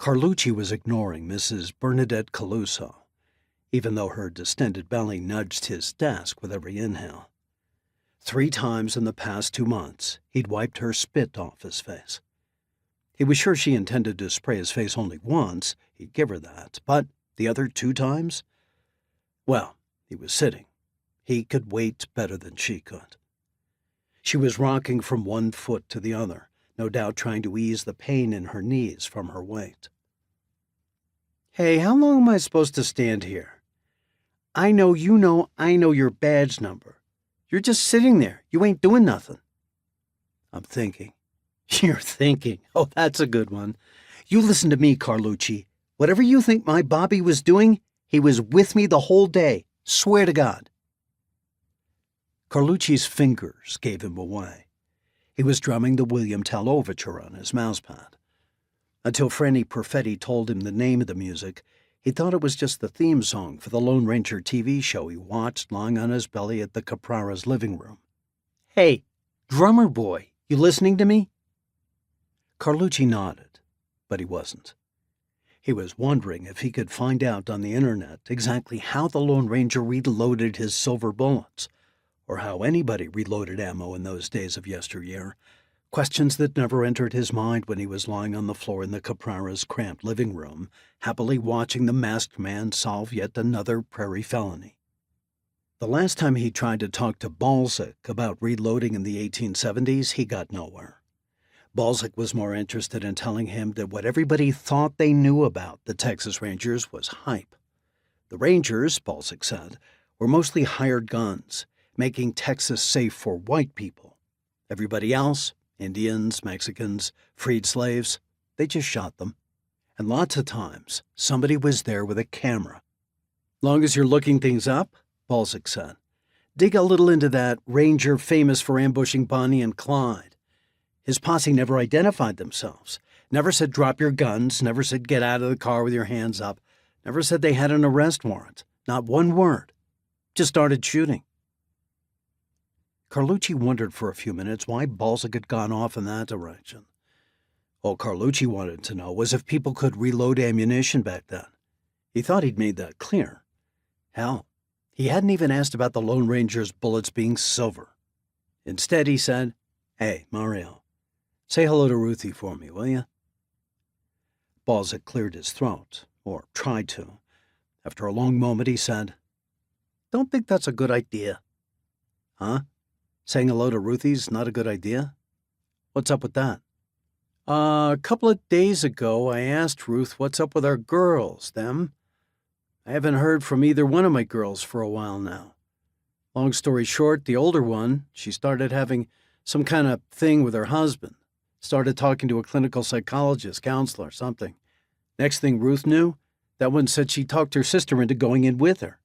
Carlucci was ignoring Mrs. Bernadette Caluso, even though her distended belly nudged his desk with every inhale. 3 times in the past 2 months, he'd wiped her spit off his face. He was sure she intended to spray his face only once, he'd give her that, but the other 2 times? Well, he was sitting. He could wait better than she could. She was rocking from one foot to the other, no doubt trying to ease the pain in her knees from her weight. "Hey, how long am I supposed to stand here? I know your badge number. You're just sitting there. You ain't doing nothing." "I'm thinking." "You're thinking. Oh, that's a good one. You listen to me, Carlucci. Whatever you think my Bobby was doing, he was with me the whole day. Swear to God." Carlucci's fingers gave him away. He was drumming the William Tell overture on his mousepad. Until Franny Perfetti told him the name of the music, he thought it was just the theme song for the Lone Ranger TV show he watched lying on his belly at the Caprara's living room. "Hey, drummer boy, you listening to me?" Carlucci nodded, but he wasn't. He was wondering if he could find out on the internet exactly how the Lone Ranger reloaded his silver bullets, or how anybody reloaded ammo in those days of yesteryear, questions that never entered his mind when he was lying on the floor in the Caprara's cramped living room, happily watching the masked man solve yet another prairie felony. The last time he tried to talk to Balzac about reloading in the 1870s, he got nowhere. Balzac was more interested in telling him that what everybody thought they knew about the Texas Rangers was hype. The Rangers, Balzac said, were mostly hired guns, making Texas safe for white people. Everybody else, Indians, Mexicans, freed slaves, they just shot them. And lots of times, somebody was there with a camera. "Long as you're looking things up," Balzac said, "dig a little into that Ranger famous for ambushing Bonnie and Clyde. His posse never identified themselves, never said drop your guns, never said get out of the car with your hands up, never said they had an arrest warrant, not one word. Just started shooting." Carlucci wondered for a few minutes why Balzac had gone off in that direction. All Carlucci wanted to know was if people could reload ammunition back then. He thought he'd made that clear. Hell, he hadn't even asked about the Lone Ranger's bullets being silver. Instead, he said, "Hey, Mario, say hello to Ruthie for me, will you?" Balzac cleared his throat, or tried to. After a long moment, he said, "Don't think that's a good idea." "Huh? Saying hello to Ruthie's not a good idea? What's up with that?" A couple of days ago, I asked Ruth what's up with our girls, them. I haven't heard from either one of my girls for a while now. Long story short, the older one, she started having some kind of thing with her husband. Started talking to a clinical psychologist, counselor, something. Next thing Ruth knew, that one said she talked her sister into going in with her.